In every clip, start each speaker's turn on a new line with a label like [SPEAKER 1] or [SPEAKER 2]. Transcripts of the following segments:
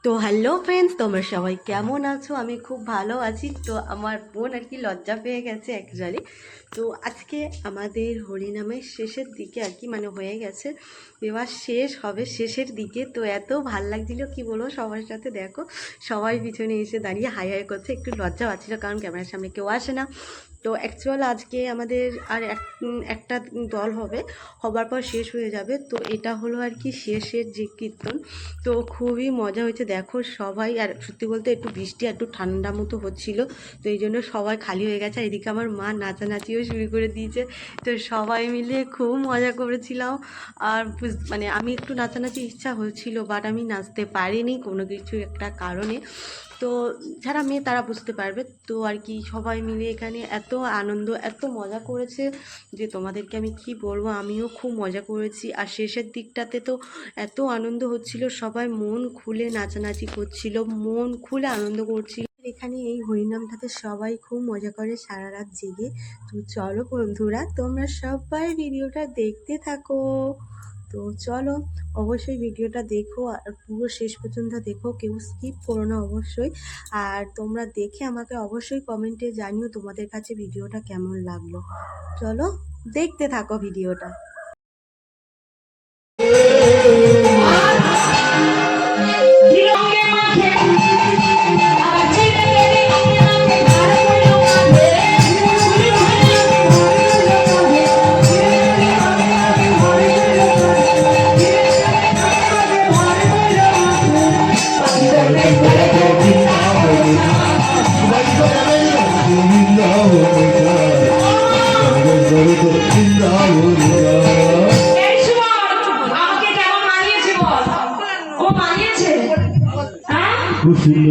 [SPEAKER 1] তো hello friends, তোমরা সবাই কেমন আছো? আমি খুব ভালো আছি। তো আমার বোন আর কি লজ্জা পেয়ে গেছে অ্যাকচুয়ালি। তো আজকে আমাদের হরিনামের শেষের দিকে আর কি হয়ে গেছে, এবার শেষ হবে শেষের দিকে। তো এত ভাল লাগছিল কি বলবো, সবার সাথে দেখো সবাই পিছনে এসে দাঁড়িয়ে হাই হাই করছে। একটু লজ্জা পাচ্ছিল কারণ ক্যামেরার সামনে কেউ আসে না। তো অ্যাকচুয়াল আজকে আমাদের আর একটা দল হবে, হবার পর শেষ হয়ে যাবে। তো এটা হলো আর কি শেষের যে কীর্তন। তো খুবই মজা হয়েছে দেখো সবাই। আর সত্যি বলতে একটু বৃষ্টি একটু ঠান্ডা মতো হচ্ছিল, তো এই জন্য সবাই খালি হয়ে গেছে। আর এদিকে আমার মা নাচানাচিও শুরু করে দিয়েছে। তো সবাই মিলে খুব মজা করেছিলাম। আর আমি একটু নাচানাচি ইচ্ছা হয়েছিল, বাট আমি নাচতে পারিনি কোনো কিছু একটা কারণে। তো যারা মেয়ে তারা বুঝতে পারবে। তো আর কি সবাই মিলে এখানে এত আনন্দ এত মজা করেছে যে তোমাদেরকে আমি কি বলবো। আমিও খুব মজা করেছি। আর শেষের দিকটাতে তো এত আনন্দ হচ্ছিল, সবাই মন খুলে নাচানাচি করছিল, মন খুলে আনন্দ করছিল। এখানে এই হরিনামটাতে সবাই খুব মজা করে সারা রাত জেগে। তো চলো বন্ধুরা, তোমরা সবাই ভিডিওটা দেখতে থাকো। তো চলো, অবশ্যই ভিডিওটা দেখো আর পুরো শেষ পর্যন্ত দেখো, কেউ স্কিপ করো না অবশ্যই। আর তোমরা দেখে আমাকে অবশ্যই কমেন্টে জানিও তোমাদের কাছে ভিডিওটা কেমন লাগলো। চলো দেখতে থাকো ভিডিওটা।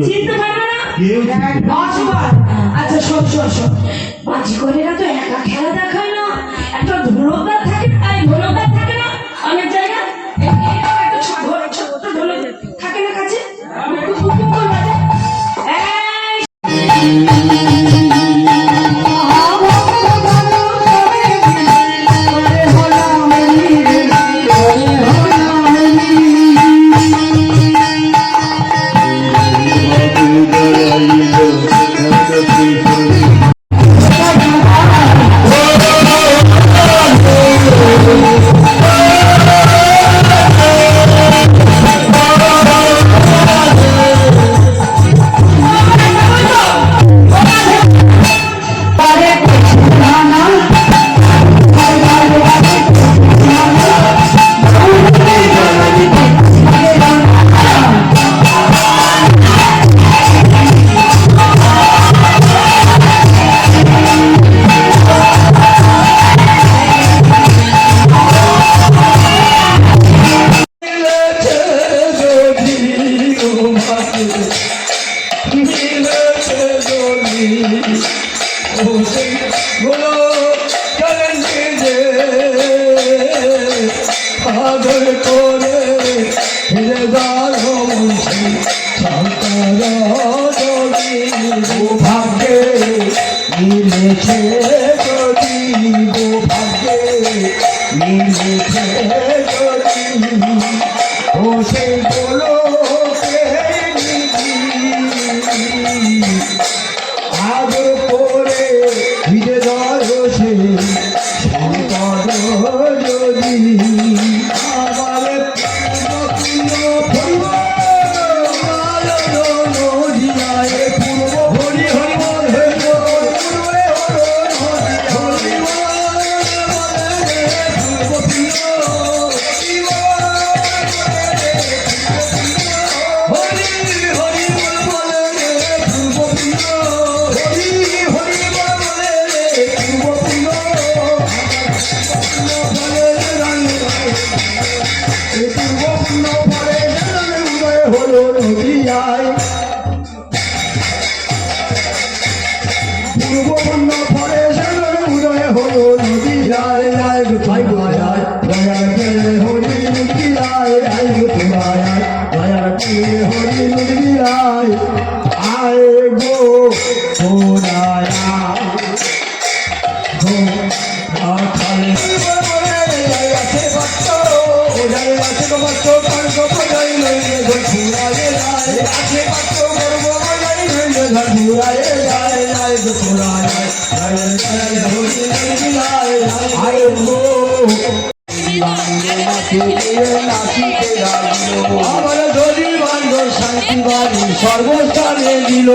[SPEAKER 2] চিনতে পারবে না? আচ্ছা শোন শোন শোন, বাজি করেরা তো একা খেলা দেখায় না, একটা ঢোলকদার থাকে। ঢোলকদার থাকে না অনেক জায়গায়, একটা ছোট্ট ঢোলক থাকে না কাছে,
[SPEAKER 3] আদর করে ফিরে যাও ভাগ্যে মিলেছে যদি, ভাগ্যে মিলেছে যদি, ও সেই বলো আদর করে ফিরে যাও সে সম্পদ যদি। পূর্বপূর্ণ ফলে সাগর উদয় হলো নদী যায় যায় ভাই দয়ায় দয়ার পেলে হরি নদী যায় আয় দয়ায় দয়ার পেলে হরি নদী যায় আয় গো দয়ায়া গো আখালে আছে বাচ্চা ওরে আছে বাচ্চা কাল গো পড়াই লইলে গো ফুরালে যায় আছে কত করব জানি ধর ঘুরায় যায় যায় তোরা যায় যায় হরি নদী যায় আয় গো আমার যদি বান্ধব শান্তি বাড়ি সর্বস্থানে দিল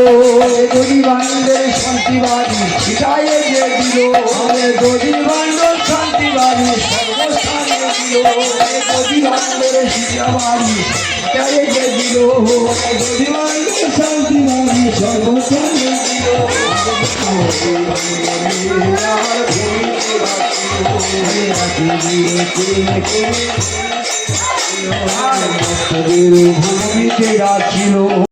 [SPEAKER 3] যদি বান্ধবের শান্তি বাড়ি সেটাই যে দিল যদি বান্ধব শান্তি বাড়ি সর্বস্থানে দিল যদি বান্ধবের শিক্ষা বাড়ি সেটাই যে দিল যদি বান্ধব শান্তি বাড়ি সর্বস্থানে দিল ভূমিতে রাখিল